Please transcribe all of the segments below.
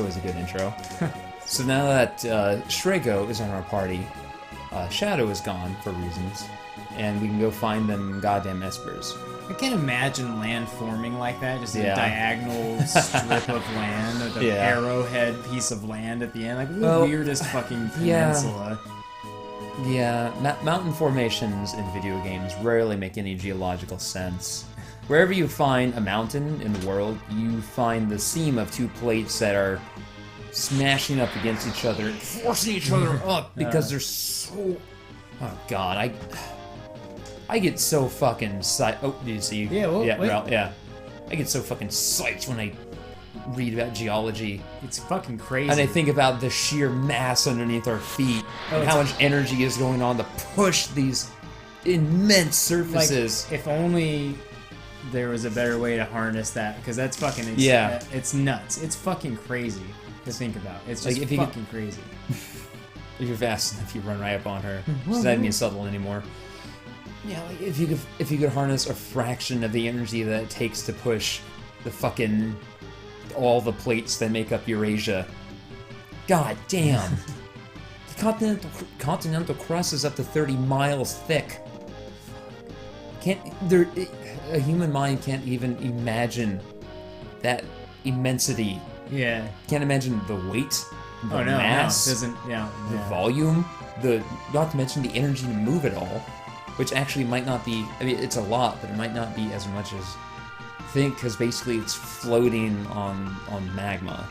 always a good intro. So now that Shrego is on our party, Shadow is gone for reasons, and we can go find them goddamn espers. I can't imagine land forming like that, just a diagonal strip of land with an arrowhead piece of land at the end. Like, the weirdest fucking peninsula. Yeah, mountain formations in video games rarely make any geological sense. Wherever you find a mountain in the world, you find the seam of two plates that are smashing up against each other, forcing each other up because they're so... Oh god, I get so fucking psyched. Oh, did you see? Yeah. I get so fucking psyched when I read about geology. It's fucking crazy. And I think about the sheer mass underneath our feet and how much energy is going on to push these immense surfaces. Like, if only there was a better way to harness that, because that's fucking it's nuts. It's fucking crazy to think about. It's just fucking crazy. If you're fast enough, you run right up on her. She's not even subtle anymore. Yeah, like if you could harness a fraction of the energy that it takes to push the fucking all the plates that make up Eurasia. God damn. The continental crust is up to 30 miles thick. A human mind can't even imagine that immensity. Yeah. Can't imagine the weight, the mass, doesn't, the volume, not to mention the energy to move it all, which actually might not be, I mean, it's a lot, but it might not be as much as I think, because basically it's floating on magma.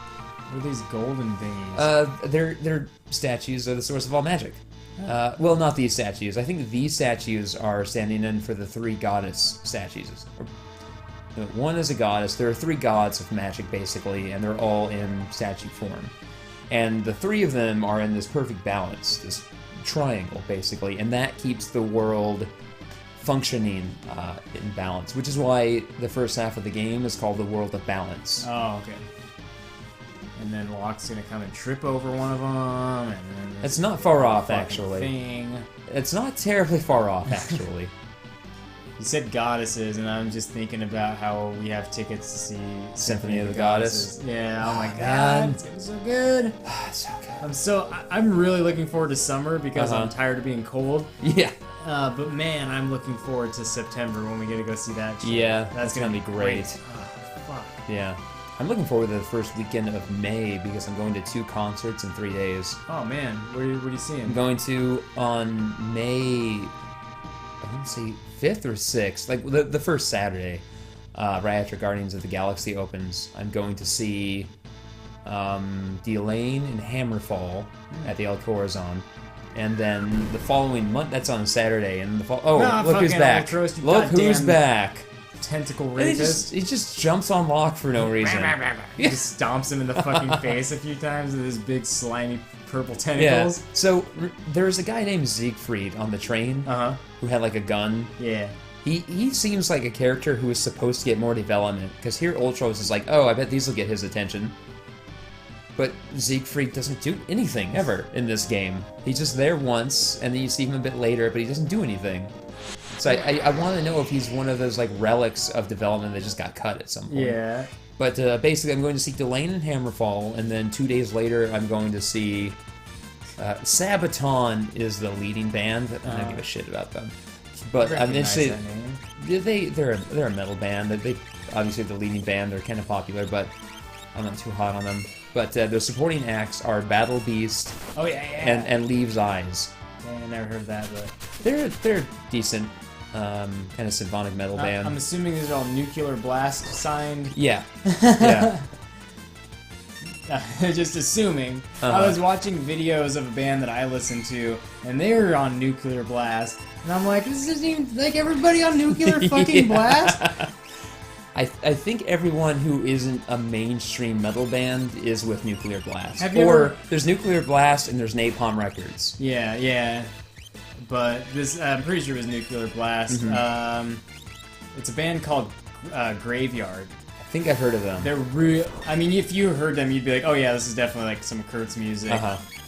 What are these golden veins? They're statues are the source of all magic. Well, not these statues. I think these statues are standing in for the three goddess statues. One is a goddess. There are three gods of magic, basically, and they're all in statue form. And the three of them are in this perfect balance, this triangle, basically, and that keeps the world functioning in balance, which is why the first half of the game is called the World of Balance. Oh, okay. And then Locke's gonna come and trip over one of them, and then it's not far off, actually. Thing. It's not terribly far off, actually. You said goddesses, and I'm just thinking about how we have tickets to see Symphony of the Goddess. Yeah, oh my god, it's gonna be so good. It's so good. I'm really looking forward to summer because I'm tired of being cold. Yeah. But man, I'm looking forward to September when we get to go see that show. Yeah, that's gonna be great. Oh, fuck. Yeah. I'm looking forward to the first weekend of May because I'm going to 2 concerts in 3 days. Oh man, what are you seeing? I'm going to, on May, I want to say 5th or 6th, like the first Saturday, right after Guardians of the Galaxy opens, I'm going to see Delane and Hammerfall at the El Corazon. And then the following month, that's on Saturday, and look who's back. Look who's back. Tentacle rapist. He just jumps on Locke for no reason. He just stomps him in the fucking face a few times with his big slimy purple tentacles. Yeah. So there's a guy named Siegfried on the train who had like a gun. Yeah. He seems like a character who is supposed to get more development, because here Ultros is like, oh, I bet these will get his attention. But Siegfried doesn't do anything ever in this game. He's just there once, and then you see him a bit later, but he doesn't do anything. So I want to know if he's one of those like relics of development that just got cut at some point. Yeah. But basically, I'm going to see Delane and Hammerfall, and then 2 days later, I'm going to see Sabaton is the leading band. I don't give a shit about them. But I'm interested. They're a metal band. They obviously the leading band. They're kind of popular, but I'm not too hot on them. But the supporting acts are Battle Beast. Oh yeah. And Leaves' Eyes. Yeah, I never heard that, but they're decent. Kind of symphonic metal band. I'm assuming these are all Nuclear Blast signed. Yeah. Yeah. Just assuming. I was watching videos of a band that I listen to, and they were on Nuclear Blast, and I'm like, this isn't even like everybody on Nuclear fucking Blast. I think everyone who isn't a mainstream metal band is with Nuclear Blast. There's Nuclear Blast and there's Napalm Records. Yeah. But this, I'm pretty sure it was Nuclear Blast. Mm-hmm. It's a band called Graveyard. I think I've heard of them. They're real. I mean, if you heard them, you'd be like, oh yeah, this is definitely like some Kurt's music.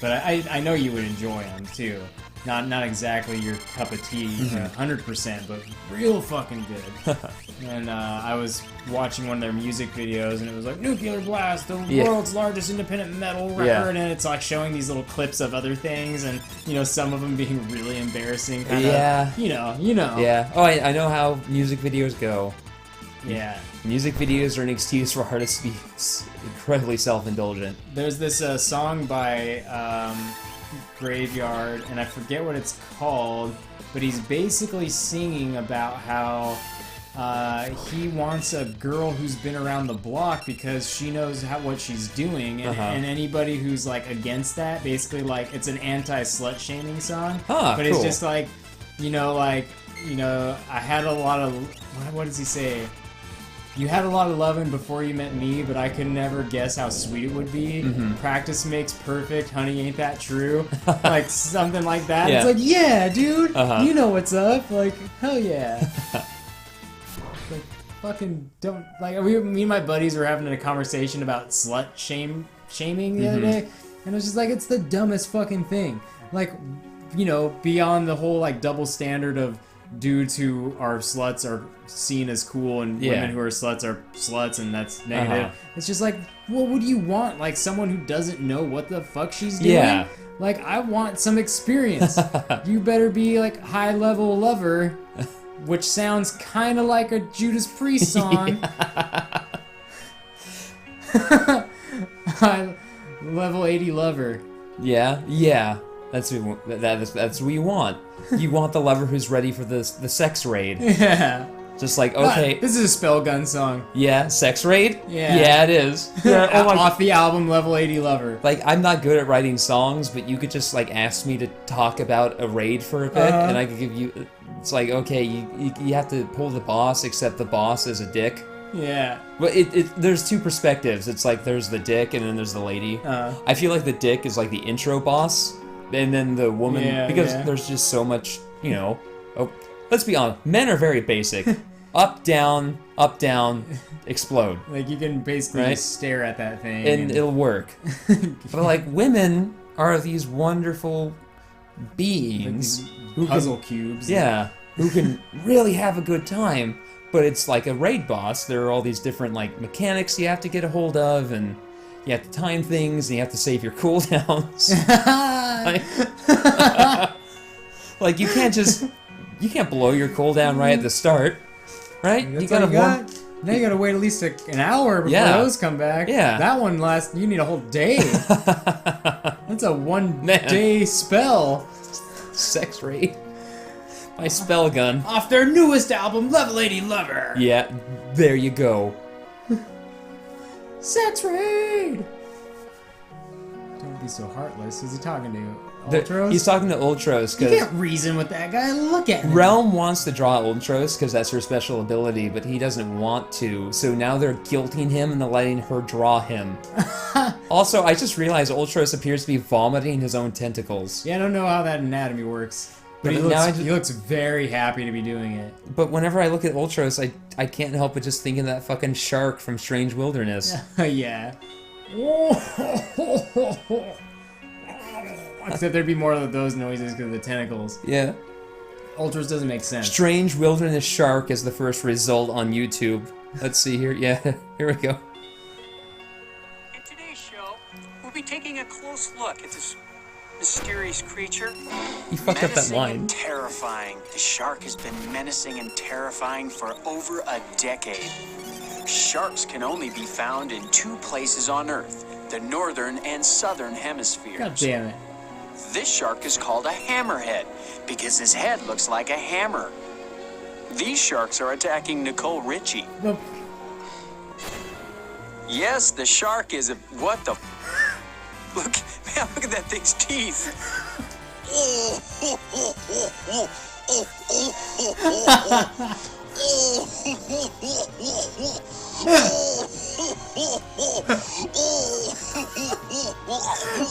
But I know you would enjoy them too. not exactly your cup of tea, 100%, but real fucking good. And I was watching one of their music videos, and it was like Nuclear Blast, the world's largest independent metal record, and it's like showing these little clips of other things, and some of them being really embarrassing. Kind of, you know. Yeah. Oh, I know how music videos go. Yeah. Music videos are an excuse for artists to be incredibly self-indulgent. There's this song by Graveyard, and I forget what it's called, but he's basically singing about how he wants a girl who's been around the block because she knows what she's doing, and anybody who's like against that, basically like it's an anti-slut shaming song. But cool. It's just like, I had a lot of, what does he say? You had a lot of loving before you met me, but I could never guess how sweet it would be. Practice makes perfect, honey, ain't that true? Like, something like that. Yeah. It's like, yeah, dude, you know what's up. Like, hell yeah. Like, fucking don't... Like, me and my buddies were having a conversation about slut shaming the other day, and it was just like, it's the dumbest fucking thing. Like, beyond the whole, like, double standard of dudes who are sluts are seen as cool and women who are sluts and that's negative. It's just like, well, what do you want? Like someone who doesn't know what the fuck she's doing? Yeah. Like, I want some experience. You better be like high level lover, which sounds kind of like a Judas Priest song. High level 80 lover. Yeah. That's what you want. You want the lover who's ready for the sex raid. Yeah. Just like, okay. This is a spell gun song. Yeah, sex raid? Yeah. Yeah, it is. Yeah, off the album Level 80 Lover. Like, I'm not good at writing songs, but you could just, like, ask me to talk about a raid for a bit, and I could give you... It's like, okay, you have to pull the boss, except the boss is a dick. Yeah. But there's two perspectives. It's like, there's the dick, and then there's the lady. I feel like the dick is, like, the intro boss, and then the woman... because there's just so much, let's be honest, men are very basic. Up, down, explode. Like, you can basically just stare at that thing. And it'll work. But, like, women are these wonderful beings. Like who puzzle cubes. Yeah. Who can really have a good time. But it's like a raid boss. There are all these different, like, mechanics you have to get a hold of, and you have to time things, and you have to save your cooldowns. Like, you can't blow your cooldown right at the start. Right? You gotta Now you gotta wait at least an hour before those come back. Yeah. That one lasts, you need a whole day. That's a 1 day spell. Sex raid. My spell gun. Off their newest album, Level 80 Lover. Yeah, there you go. Sex raid! Don't be so heartless. Who's he talking to? Ultros? He's talking to Ultros because... You can't reason with that guy. Look at him. Realm wants to draw Ultros because that's her special ability, but he doesn't want to. So now they're guilting him and they're letting her draw him. Also, I just realized Ultros appears to be vomiting his own tentacles. Yeah, I don't know how that anatomy works. But he looks very happy to be doing it. But whenever I look at Ultros, I can't help but just think of that fucking shark from Strange Wilderness. Yeah. Except there'd be more of those noises because of the tentacles. Yeah. Ultros doesn't make sense. Strange Wilderness Shark is the first result on YouTube. Let's see here. Yeah, here we go. In today's show, we'll be taking a close look at this mysterious creature. He fucked up that line. And terrifying. The shark has been menacing and terrifying for over a decade. Sharks can only be found in 2 places on Earth, the northern and southern hemispheres. God damn it. This shark is called a hammerhead because his head looks like a hammer. These sharks are attacking Nicole Richie. Nope. Yes, the shark is a... What the... Look, man, look at that thing's teeth.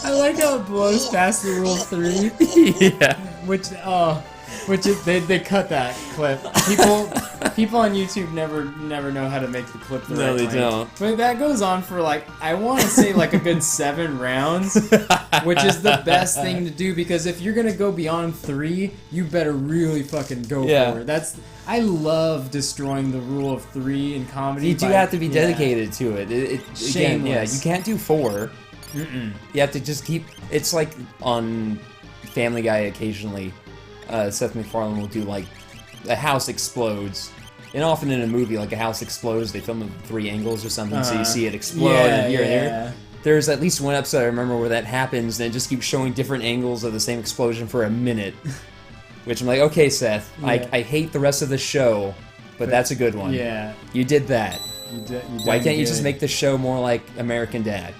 I like how it blows past the rule 3. Yeah. Which they cut that clip. People on YouTube never know how to make the clip the right way. No, they don't. But that goes on for like, I want to say like a good 7 rounds, which is the best thing to do, because if you're gonna go beyond 3, you better really fucking go for it. I love destroying the rule of 3 in comedy. You do have to be dedicated to it. Again, yeah, you can't do 4. Mm-mm. You have to just keep. It's like on Family Guy occasionally. Seth MacFarlane will do like a house explodes, and often in a movie like a house explodes, they film it at 3 angles or something, so you see it explode and here and there. There's at least one episode I remember where that happens, and it just keeps showing different angles of the same explosion for a minute. Which I'm like, okay, Seth, I hate the rest of the show, but that's a good one. Yeah, you did that. Why can't you good. just make the show more like American Dad?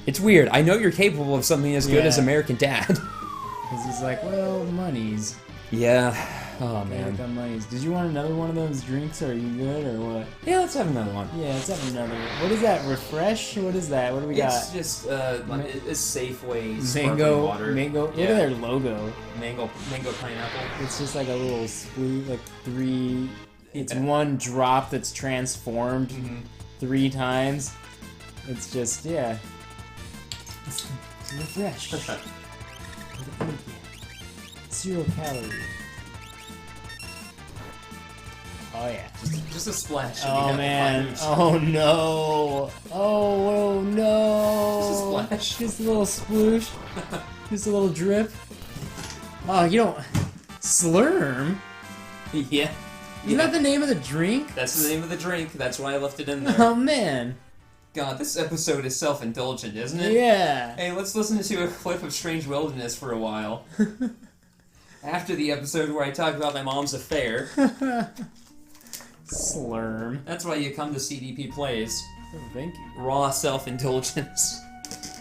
It's weird. I know you're capable of something as good as American Dad. Because he's like, well, monies. Yeah. Oh, man. Monies. Did you want another one of those drinks? Are you good or what? Yeah, let's have another one. Yeah, let's have another one. What is that? Refresh? What is that? What do we got? It's just it's Safeway mango water. Mango. Look at their logo. Mango pineapple. It's just like a little spoon, like 3. It's one drop that's transformed 3 times. It's just It's refresh. 0 calorie. Oh yeah. Just a splash. Oh man. Oh no. Oh no. Just a splash. Just a little sploosh. Just a little drip. Oh, you don't. Slurm? Yeah. Isn't that the name of the drink? That's the name of the drink. That's why I left it in there. Oh man. God, this episode is self-indulgent, isn't it? Yeah. Hey, let's listen to a clip of Strange Wilderness for a while. After the episode where I talk about my mom's affair. Slurm. That's why you come to CDP Plays. Oh, thank you. Raw self-indulgence.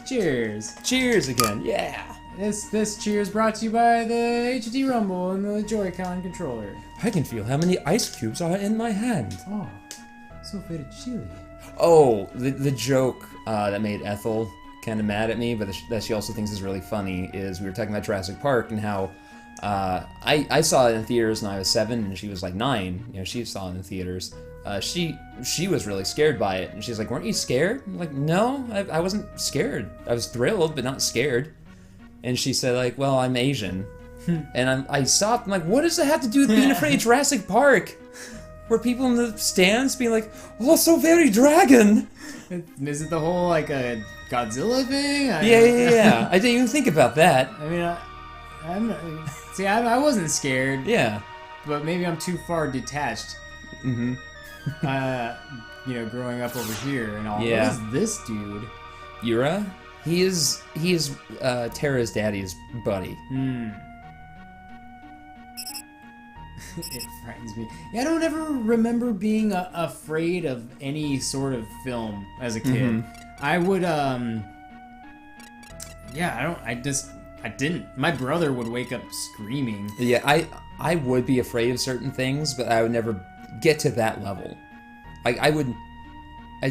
Cheers. Cheers again, yeah. This cheers brought to you by the HD Rumble and the Joy-Con controller. I can feel how many ice cubes are in my hand. Oh, so very chilly. Oh, the joke that made Ethel kind of mad at me, but that she also thinks is really funny, is we were talking about Jurassic Park and how I saw it in theaters when I was 7 and she was like 9. You know, she saw it in theaters. She was really scared by it, and she's like, "Weren't you scared?" I'm like, "No, I wasn't scared. I was thrilled, but not scared." And she said, like, "Well, I'm Asian." And I stopped. I'm like, "What does that have to do with being afraid of Jurassic Park?" Were people in the stands being like, "Oh, so very dragon"? Is it the whole like a Godzilla thing? Yeah. I didn't even think about that. I mean, I wasn't scared. Yeah. But maybe I'm too far detached. Mm-hmm. Growing up over here and all. Yeah. What is this dude? Yura? He is Tara's daddy's buddy. It frightens me. Yeah, I don't ever remember being afraid of any sort of film as a kid. I would, I didn't. My brother would wake up screaming. Yeah, I would be afraid of certain things, but I would never get to that level. Like, I'd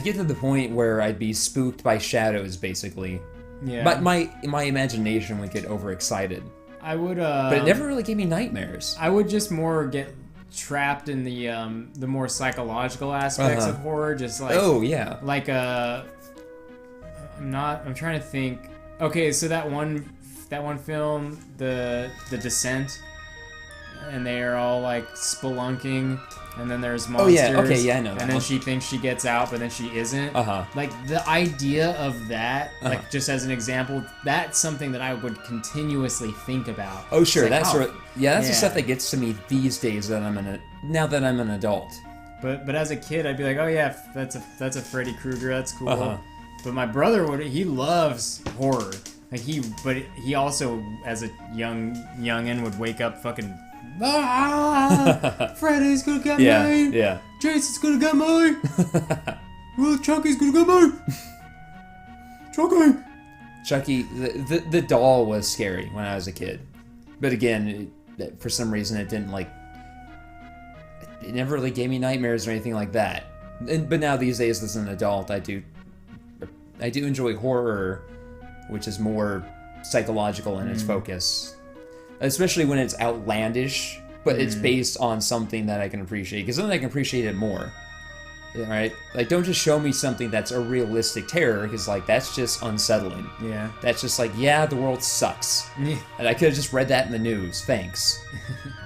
get to the point where I'd be spooked by shadows, basically. Yeah. But my imagination would get overexcited. I would, but it never really gave me nightmares. I would just more get trapped in the more psychological aspects of horror, just like I'm trying to think. Okay, so that one film, the Descent, and they are all like spelunking, and then there's monsters. Oh yeah, okay, yeah, I know that. And then she thinks she gets out, but then she isn't. Like the idea of that, like just as an example, that's something that I would continuously think about. Oh sure, like, that's the stuff that gets to me these days now that I'm an adult. But as a kid, I'd be like, oh yeah, that's a Freddy Krueger, that's cool. But my brother he loves horror. Like he also as a youngin would wake up fucking. Freddy's gonna get me. Yeah. Jason's gonna get me. Well, Chucky's gonna get me. Chucky, the doll was scary when I was a kid, but again, for some reason, it didn't like. It never really gave me nightmares or anything like that. But now these days, as an adult, I do enjoy horror, which is more psychological in its focus. Especially when it's outlandish but it's based on something that I can appreciate, because then I can appreciate it more. Right? Like, don't just show me something that's a realistic terror, because, like, that's just unsettling. Yeah. That's just like, yeah, the world sucks. And I could have just read that in the news. Thanks.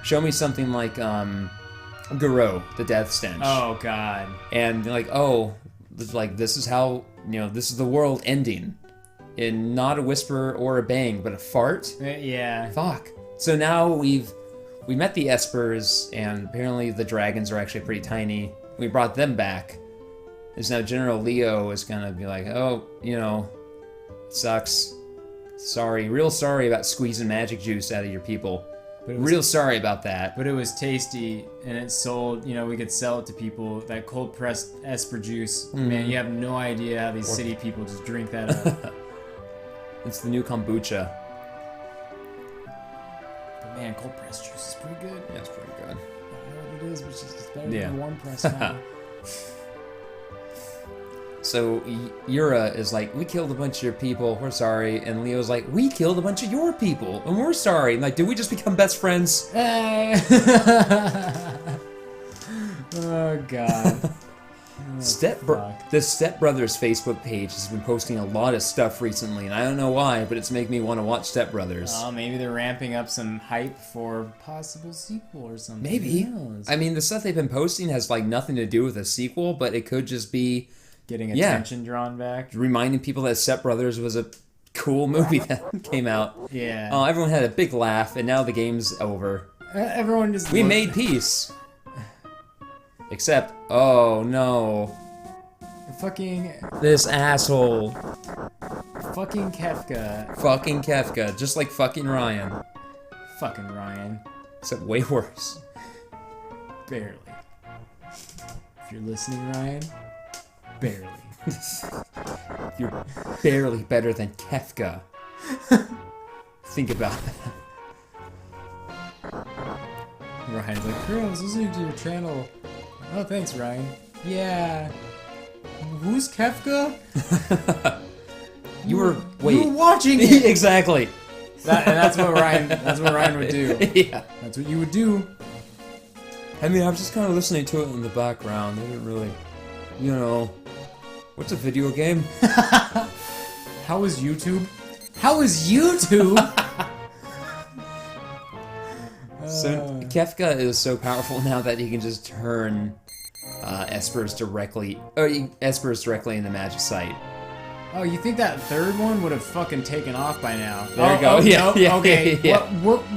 Show me something like, Garou, the Death Stench. Oh, God. And, like, oh, like, this is how, this is the world ending. In not a whisper or a bang, but a fart. Yeah. Fuck. So now we met the Espers, and apparently the dragons are actually pretty tiny. We brought them back. And so now General Leo is gonna be like, oh, it sucks. Sorry, real sorry about squeezing magic juice out of your people. Real sorry about that. But it was tasty, and it sold, we could sell it to people. That cold-pressed Esper juice, man, you have no idea how these city people just drink that up. It's the new kombucha. But man, cold-pressed juice is pretty good. Yeah, it's pretty good. I don't know what it is, but it's just better Yeah. than warm-pressed now. So Yura is like, we killed a bunch of your people, we're sorry. And Leo's like, we killed a bunch of your people, and we're sorry. And like, did we just become best friends? Hey! Oh, God. The Step Brothers Facebook page has been posting a lot of stuff recently, and I don't know why, but it's making me want to watch Step Brothers. Maybe they're ramping up some hype for possible sequel or something. Maybe. Who knows? I mean, the stuff they've been posting has like nothing to do with a sequel, but it could just be getting attention drawn back. Reminding people that Step Brothers was a cool movie that came out. Yeah. Everyone had a big laugh, and now the game's over. Everyone just We made peace. Except, oh no. Fucking This asshole. fucking Kefka. Fucking Kefka. Just like fucking Ryan. Fucking Ryan. Except way worse. Barely. If you're listening, Ryan, barely. You're barely better than Kefka. Think about that. Ryan's like, "Girl, I was listening to your channel." Oh, thanks, Ryan. Yeah. Who's Kefka? You were watching it. Exactly. That's what Ryan would do. Yeah. That's what you would do. I mean, I was just kind of listening to it in the background. I didn't really, what's a video game? How is YouTube? How is YouTube? So Kefka is so powerful now that he can just turn Espers directly into magic sight. Oh, you think that third one would have fucking taken off by now? There you go. Yeah. Okay. Yeah.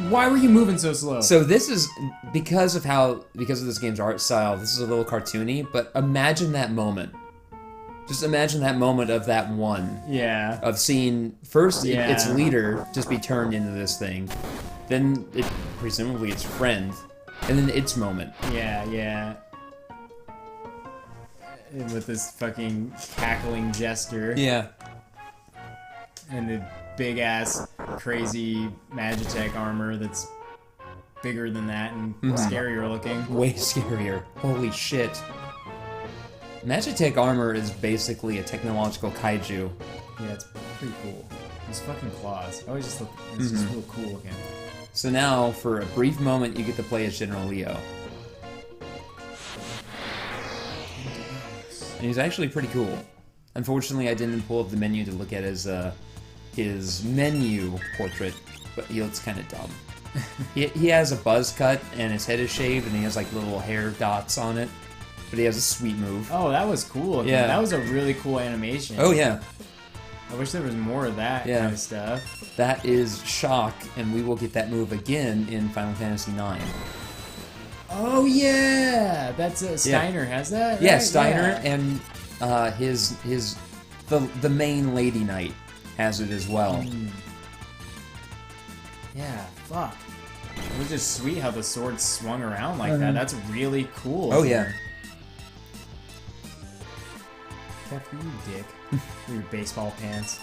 Why were you moving so slow? So this is because of this game's art style. This is a little cartoony, but imagine that moment. Just imagine that moment of that one. Yeah. Of seeing first its leader just be turned into this thing, then presumably its friend, and then its moment. Yeah. And with this fucking cackling jester. Yeah. And the big ass crazy Magitech armor that's bigger than that and scarier looking. Way scarier. Holy shit. Magitech armor is basically a technological kaiju. Yeah, it's pretty cool. These fucking claws. I always just look. It's just real cool looking. So now, for a brief moment, you get to play as General Leo. And he's actually pretty cool. Unfortunately, I didn't pull up the menu to look at his menu portrait, but he looks kind of dumb. he has a buzz cut, and his head is shaved, and he has like little hair dots on it. But he has a sweet move. Oh, that was cool. Yeah. That was a really cool animation. Oh, yeah. I wish there was more of that kind of stuff. That is Shock, and we will get that move again in Final Fantasy IX. Oh, yeah! That's Steiner has that, right? Yeah, Steiner and the main Lady Knight has it as well. Yeah, fuck. It was just sweet how the sword swung around like that. That's really cool. Oh, yeah. Fuck you, dick. With your baseball pants.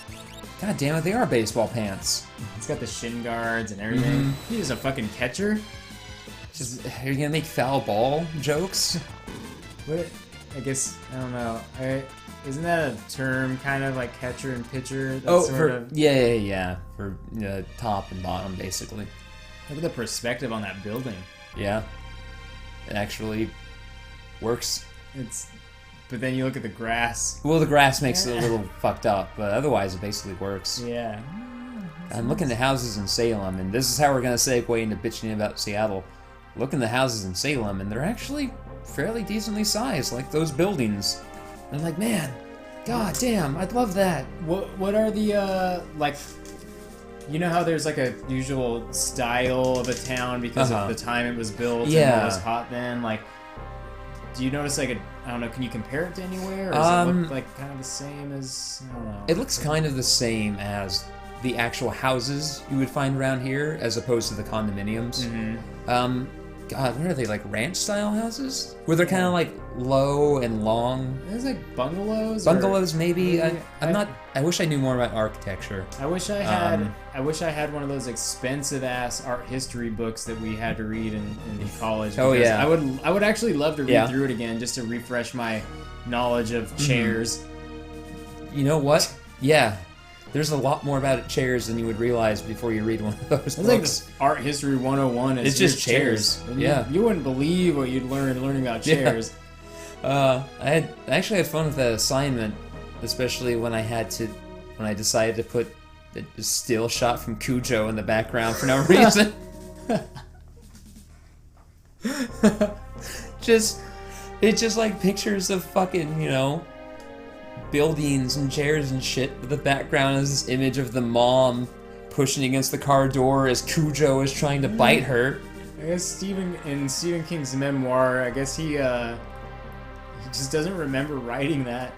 God damn it, they are baseball pants. He's got the shin guards and everything. He's just a fucking catcher. Just, are you gonna make foul ball jokes? What? I guess, I don't know. Isn't that a term, kind of like catcher and pitcher? That's yeah. For top and bottom, basically. Look at the perspective on that building. Yeah. It actually works. But then you look at the grass. Well, the grass makes it a little fucked up, but otherwise it basically works. Yeah. I'm looking at houses in Salem, and this is how we're going to segue into bitching about Seattle. Looking at the houses in Salem, and they're actually fairly decently sized, like those buildings. And I'm like, man, god damn, I'd love that. What are the, like... You know how there's like a usual style of a town because of the time it was built and it was hot then? Like, do you notice like I don't know, can you compare it to anywhere? Or does it look like kind of the same as, I don't know. It looks kind of the same as the actual houses you would find around here as opposed to the condominiums. Mm-hmm. God, what are they, like ranch-style houses? Where they're kind of like low and long. It's like bungalows. Bungalows, maybe. I wish I knew more about architecture. I wish I had. I wish I had one of those expensive-ass art history books that we had to read in college. Oh yeah. I would actually love to read through it again just to refresh my knowledge of chairs. You know what? Yeah. There's a lot more about chairs than you would realize before you read one of those books. It's like art history 101. It's just chairs. Yeah. You wouldn't believe what you'd learning about chairs. I actually had fun with that assignment, especially when I decided to put the still shot from Cujo in the background for no reason. It's just like pictures of fucking, buildings and chairs and shit, but the background is this image of the mom pushing against the car door as Cujo is trying to bite her. I guess Stephen King's memoir, I guess he just doesn't remember writing that.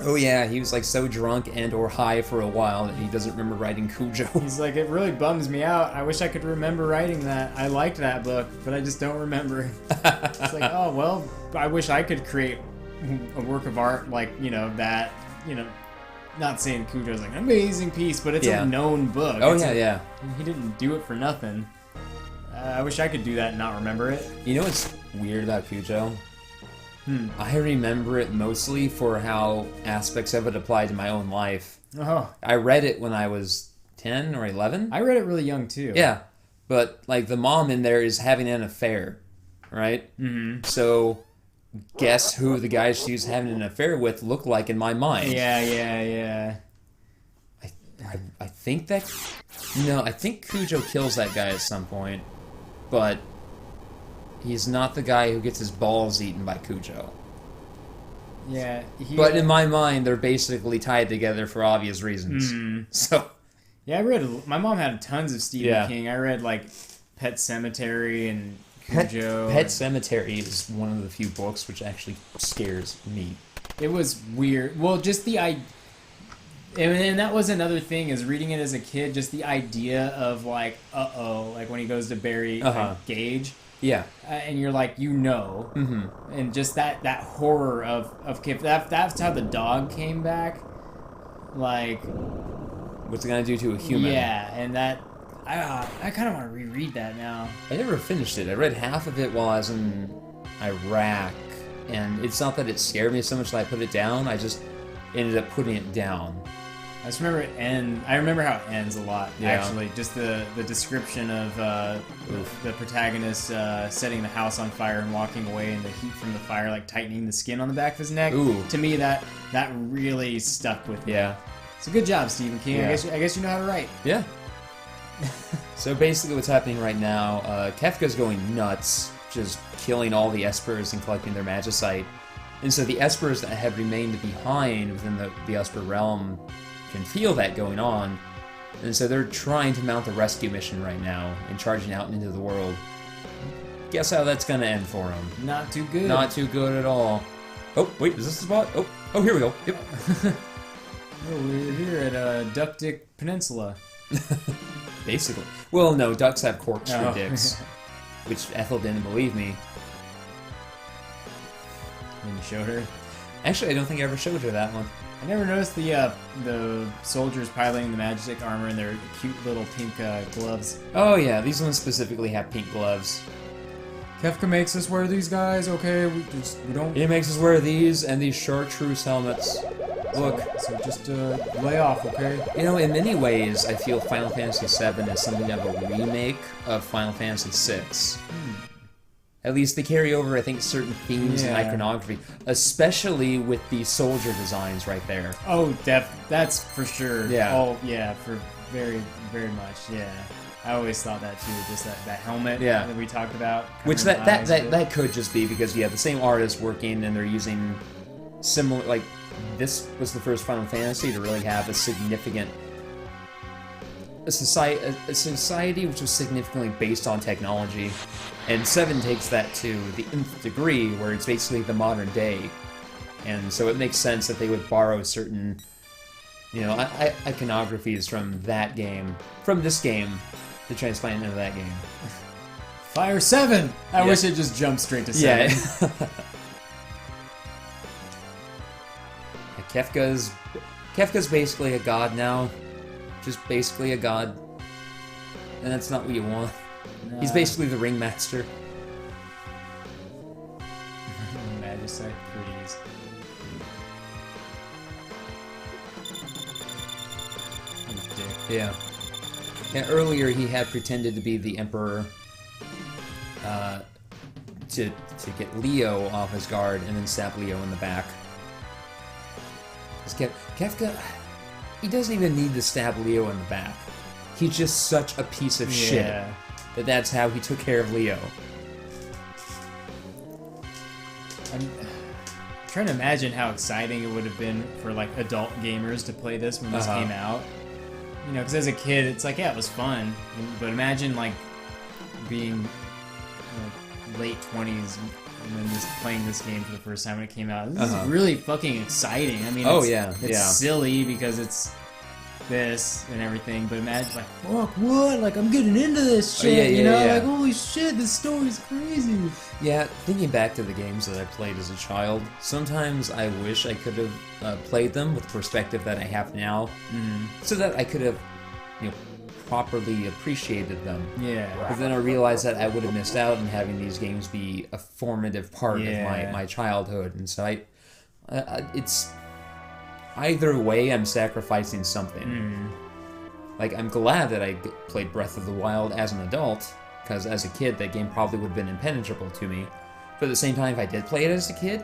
Oh yeah, he was like so drunk and or high for a while that he doesn't remember writing Cujo. He's like, it really bums me out. I wish I could remember writing that. I liked that book, but I just don't remember. It's like, oh well, I wish I could create a work of art like, that, not saying Cujo's like an amazing piece, but it's a known book. Oh yeah. He didn't do it for nothing. I wish I could do that and not remember it. You know what's weird about Cujo? I remember it mostly for how aspects of it apply to my own life. Oh. I read it when I was 10 or 11. I read it really young too. Yeah, but like the mom in there is having an affair, right? Mm-hmm. So guess who the guy she's having an affair with looked like in my mind. Yeah. I think that... No, I think Cujo kills that guy at some point, but he's not the guy who gets his balls eaten by Cujo. Yeah. But in my mind, they're basically tied together for obvious reasons. So... Yeah, my mom had tons of Stephen King. I read, like, Pet Sematary and Cujo. Pet Sematary is one of the few books which actually scares me. It was weird. Well, just the idea... And that was another thing, is reading it as a kid, just the idea of, like, like when he goes to bury Gage. Yeah. And you're like, and just that horror of Kip. That's how the dog came back. Like... What's it gonna do to a human? Yeah, and that... I kind of want to reread that now. I never finished it. I read half of it while I was in Iraq, and it's not that it scared me so much that I put it down, I just ended up putting it down. I just remember it end. I remember how it ends a lot, actually. Just the description of the protagonist setting the house on fire and walking away, and the heat from the fire like tightening the skin on the back of his neck. Ooh. To me, that really stuck with me. Yeah. It's a good job, Stephen King. Yeah. I guess you know how to write. Yeah. So basically what's happening right now, Kefka's going nuts, just killing all the Espers and collecting their magicite. And so the Espers that have remained behind within the Esper realm can feel that going on. And so they're trying to mount a rescue mission right now and charging out into the world. Guess how that's going to end for them? Not too good. Not too good at all. Oh, wait, is this the spot? Oh, here we go. Yep. Oh, we're here at Duck Dick Peninsula. Basically. Well, no, ducks have corkscrew Oh. dicks. Which Ethel didn't believe me. And you showed her. Actually, I don't think I ever showed her that one. I never noticed the soldiers piloting the magic armor and their cute little pink gloves. Oh yeah, these ones specifically have pink gloves. Kefka makes us wear these guys, okay? We don't... It makes us wear these and these chartreuse helmets. Look, So just lay off, okay? you know, in many ways, I feel Final Fantasy VII is something of a remake of Final Fantasy VI. At least they carry over, I think, certain themes and Yeah. iconography, especially with the soldier designs right there. Oh, that's for sure. Yeah. Oh, yeah, for very, very much, yeah. I always thought that too, just that helmet Yeah. that we talked about. Which covering that the eyes a bit. that could just be because you have the same artist working and they're using similar, like, this was the first Final Fantasy to really have a significant a society which was significantly based on technology, and 7 takes that to the nth degree where it's basically the modern day, and so it makes sense that they would borrow certain, you know, iconographies from that game, from this game, to transplant into that game. Fire 7! I Yeah. wish it just jumped straight to 7. Yeah. Kefka's basically a god now. Just basically a god. And that's not what you want. He's Nah. basically the ringmaster. Magicite, please. You dick. Yeah. And earlier he had pretended to be the emperor to get Leo off his guard and then stab Leo in the back. 'Cause Kefka, he doesn't even need to stab Leo in the back. He's just such a piece of shit Yeah. that's how he took care of Leo. I'm trying to imagine how exciting it would have been for like adult gamers to play this when this Uh-huh. came out. You know, because as a kid, it's like, yeah, it was fun. But imagine like being late 20s and then just playing this game for the first time when it came out. This Uh-huh. is really fucking exciting. I mean, Oh, it's, yeah, it's yeah. silly because it's this and everything, but imagine like, fuck, what? Like, I'm getting into this shit, yeah, you know? yeah. Like, holy shit, this story's crazy. Yeah, thinking back to the games that I played as a child, sometimes I wish I could have played them with the perspective that I have now, so that I could have, you know, properly appreciated them. Yeah. But then I realized that I would have missed out on having these games be a formative part Yeah. of my childhood, and so it's either way I'm sacrificing something. Like, I'm glad that I played Breath of the Wild as an adult, because as a kid that game probably would have been impenetrable to me. But at the same time, if I did play it as a kid,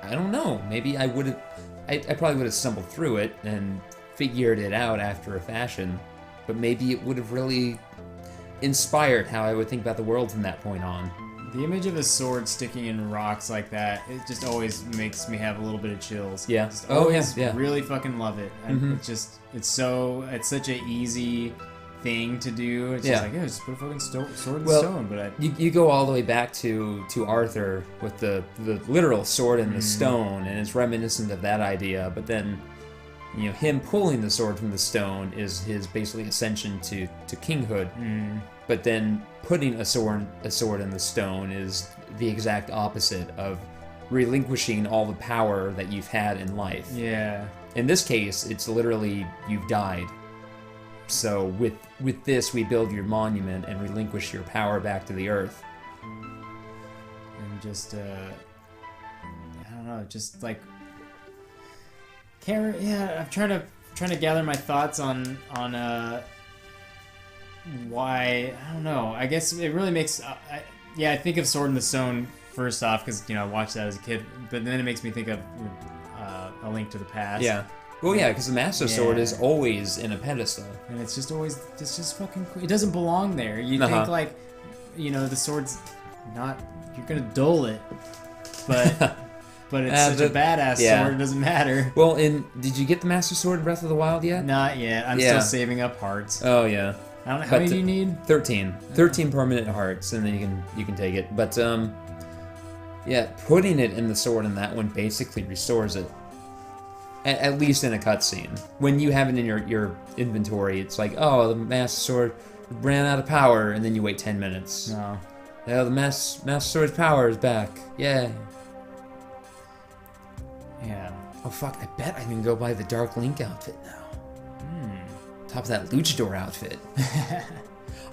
I don't know, maybe I would have, I probably would have stumbled through it and figured it out after a fashion, but maybe it would have really inspired how I would think about the world from that point on. The image of a sword sticking in rocks like that, it just always makes me have a little bit of chills. Yeah. Just Oh, always yeah. really fucking love it. It's such an easy thing to do. It's Yeah. just like, yeah, just put a fucking sword in Well, stone. But You go all the way back to Arthur with the literal sword in the stone, and it's reminiscent of that idea, but then, you know, him pulling the sword from the stone is his basically ascension to kinghood. But then putting a sword in the stone is the exact opposite of relinquishing all the power that you've had in life. yeah. In this case, it's literally you've died. So with this, we build your monument and relinquish your power back to the earth. And just I don't know, just like I'm trying to gather my thoughts on why, I don't know. I guess it really makes I think of Sword in the Stone first off because, you know, I watched that as a kid, but then it makes me think of A Link to the Past. Yeah. Well, yeah, because the Master Sword is Yeah. always in a pedestal. And it's just fucking cool. It doesn't belong there. You Uh-huh. think like, you know, the sword's not, you're gonna dull it, but it's such a badass yeah. sword. It doesn't matter. Well, did you get the Master Sword in Breath of the Wild yet? Not yet. I'm Yeah. still saving up hearts. Oh yeah. I don't know how But many do you need. 13 permanent hearts, and then you can take it. But yeah, putting it in the sword in that one basically restores it. At least in a cutscene. When you have it in your inventory, it's like, oh, the Master Sword ran out of power, and then you wait 10 minutes. No. Oh, the Master Sword's power is back. Yeah. Yeah. Oh fuck, I bet I can go buy the Dark Link outfit now. Top of that luchador outfit.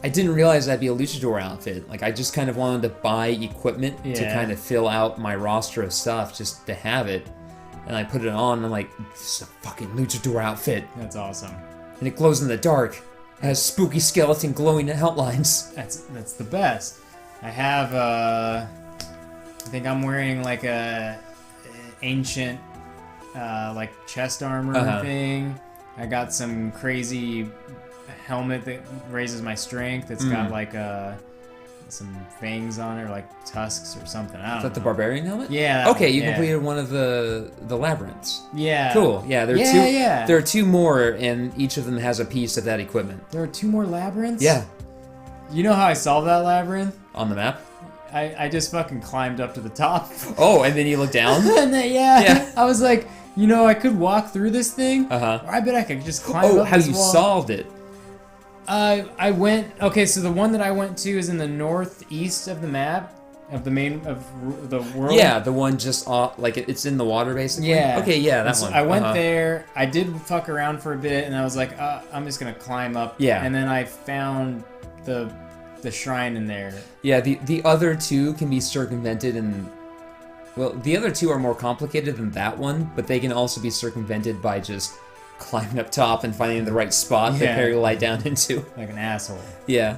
I didn't realize that'd be a luchador outfit. Like, I just kind of wanted to buy equipment to Yeah. kind of fill out my roster of stuff just to have it. And I put it on, and I'm like, this is a fucking luchador outfit. That's awesome. And it glows in the dark. It has spooky skeleton glowing outlines. That's the best. I have I think I'm wearing like a ancient like chest armor thing. I got some crazy helmet that raises my strength. It's got like some fangs on it, or like tusks or something. I don't know. Is that the barbarian helmet? Yeah. Okay, you completed one of the labyrinths. Yeah. Cool. Yeah, there are two. Yeah. There are 2 more, and each of them has a piece of that equipment. There are 2 more labyrinths? Yeah. You know how I solved that labyrinth? On the map. I just fucking climbed up to the top. Oh, and then you look down. And then, yeah. I was like, you know, I could walk through this thing. Or I bet I could just climb up this wall. Oh, how you solved it? I went. Okay, so the one that I went to is in the northeast of the map of the main of the world. Yeah, the one just off, like it's in the water basically. Yeah. Okay, yeah, that So one. I went there. I did fuck around for a bit, and I was like, I'm just gonna climb up. Yeah. And then I found the shrine in there. Yeah, the other 2 can be circumvented, and well, the other 2 are more complicated than that one, but they can also be circumvented by just climbing up top and finding the right spot to Yeah. parry light down into. Like an asshole. Yeah.